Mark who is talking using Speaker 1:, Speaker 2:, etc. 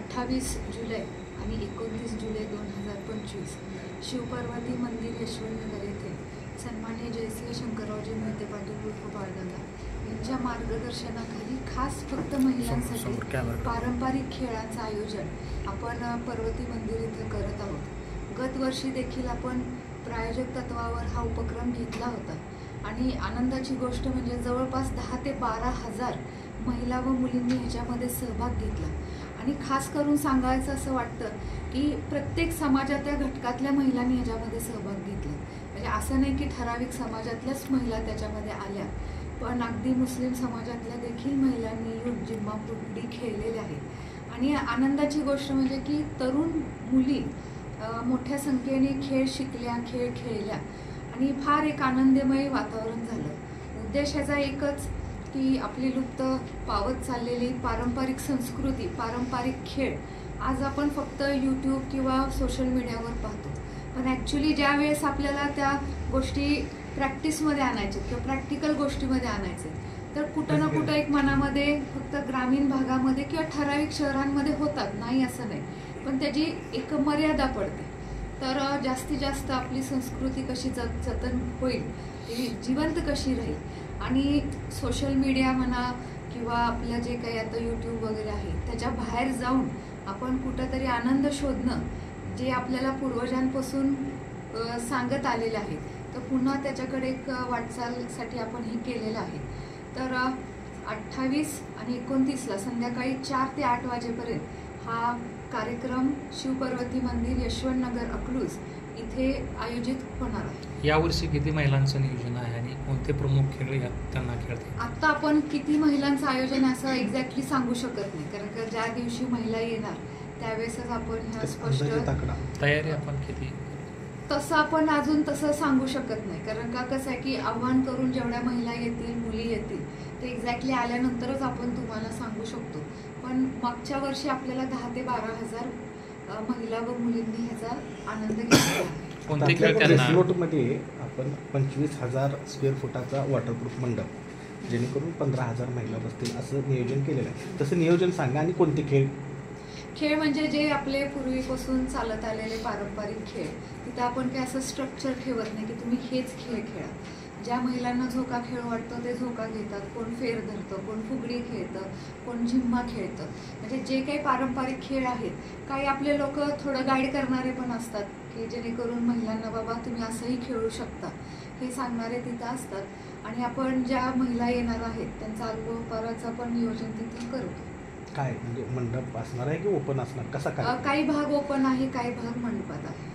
Speaker 1: 28 जुलै आणि 29 जुलै 2025 शिवपार्वती मंदिर यशवंतनगर येथे सन्माननीय जयश्री शंकररावजी मोहिते पाटील उर्फ बाळदादा यांच्या मार्गदर्शनाखाली खास फक्त महिलांसाठी पारंपरिक खेळांचं आयोजन आपण पर्वती मंदिर इथे करत आहोत। गत वर्षी देखील आपण प्रायोजक तत्वावर हा उपक्रम घेतला होता आणि आनंदाची गोष्ट म्हणजे जवळपास 10 ते 12 हजार महिला व मुलींनी ह्याच्यामध्ये सहभाग घेतला आणि खास करून सांगायचं असं वाटतं की प्रत्येक समाजाच्या घटकातल्या महिलांनी ह्याच्यामध्ये सहभाग घेतला। म्हणजे असं नाही की ठराविक समाजातल्याच महिला त्याच्यामध्ये आल्या, पण अगदी मुस्लिम समाजातल्या देखील महिलांनी युग जिम्मा फुगडी खेळलेल्या आहेत। आणि आनंदाची गोष्ट म्हणजे की तरुण मुली मोठ्या संख्येने खेळ शिकल्या, खेळ खेळल्या आणि फार एक आनंदमय वातावरण झालं। उद्देश ह्याचा एकच की आपली लुप्त पावत चाललेली पारंपरिक संस्कृती, पारंपरिक खेळ आज आपण फक्त यूट्यूब किंवा सोशल मीडियावर पाहतो, पण ॲक्च्युली ज्या वेळेस आपल्याला त्या गोष्टी प्रॅक्टिसमध्ये आणायच्या किंवा प्रॅक्टिकल गोष्टीमध्ये आणायचे तर कुठं ना कुठं एक मनामध्ये फक्त ग्रामीण भागामध्ये किंवा ठराविक शहरांमध्ये होतात, नाही असं नाही, पण त्याची एक मर्यादा पडते। तर जास्तीत जास्त आपली संस्कृती कशी जतन होईल, ती जिवंत कशी राहील आणि सोशल मीडिया म्हणा किंवा आपलं जे काही आता यूट्यूब वगैरे आहे त्याच्या बाहेर जाऊन आपण कुठंतरी आनंद शोधणं जे आपल्याला पूर्वजांपासून सांगत आलेलं आहे, तर पुन्हा त्याच्याकडे एक वाटचालसाठी आपण हे केलेलं आहे। तर 28 आणि 29ला संध्याकाळी 4 ते 8 वाजेपर्यंत हा कार्यक्रम शिवपार्वती मंदिर यशवंतनगर अकलूज इथे आयोजित होणार आहे।
Speaker 2: यावर्षी किती महिलांचं नियोजन आहे आणि कोणते प्रमुख खेळ त्यांना खेळतात?
Speaker 1: आता आपण किती महिलांचं आयोजन असं एक्झॅक्टली सांगू शकत नाही, कारण का ज्या दिवशी महिला येणार त्यावेळेसच आपण ह्या स्पष्ट
Speaker 2: तयारी आपण किती
Speaker 1: तसं आपण अजून तसं सांगू शकत नाही, कारण का कसं आहे की आव्हान करून जेवढ्या महिला येतील, मुली येतील ते एक्झॅक्टली आल्यानंतरच आपण तुम्हाला सांगू शकतो। पण मागच्या वर्षी आपल्याला 10 ते 12 हजार महिला व मुलींनी ह्याचा आनंद घेतला।
Speaker 3: मध्ये आपण 25,000 स्क्वेअर फुटाचा वॉटरप्रूफ मंडप जेणेकरून 15,000 महिला बसतील असं नियोजन केलेलं आहे। तसं नियोजन सांगा आणि कोणते खेळ
Speaker 1: म्हणजे जे आपले पूर्वीपासून चालत आलेले पारंपरिक खेळ, तिथं आपण काही असं स्ट्रक्चर ठेवत नाही की तुम्ही हेच खेळ खेळा। ज्या महिलांना झोका खेळ वाटतो ते झोका घेतात, कोण फेर धरतं, कोण फुगडी खेळतं, कोण झिम्मा खेळतं। म्हणजे जे काही पारंपरिक खेळ आहेत, काही आपले लोक थोडं गाईड करणारे पण असतात की जेणेकरून महिलांना बाबा तुम्ही असंही खेळू शकता हे सांगणारे तिथं असतात आणि आपण ज्या महिला येणार आहेत त्यांचा अल्पोपहाराचं पण नियोजन तिथं करतो।
Speaker 3: काय म्हणजे मंडप असणार आहे की ओपन असणार, कसा काय?
Speaker 1: काही भाग ओपन आहे, काही भाग मंडपात आहे।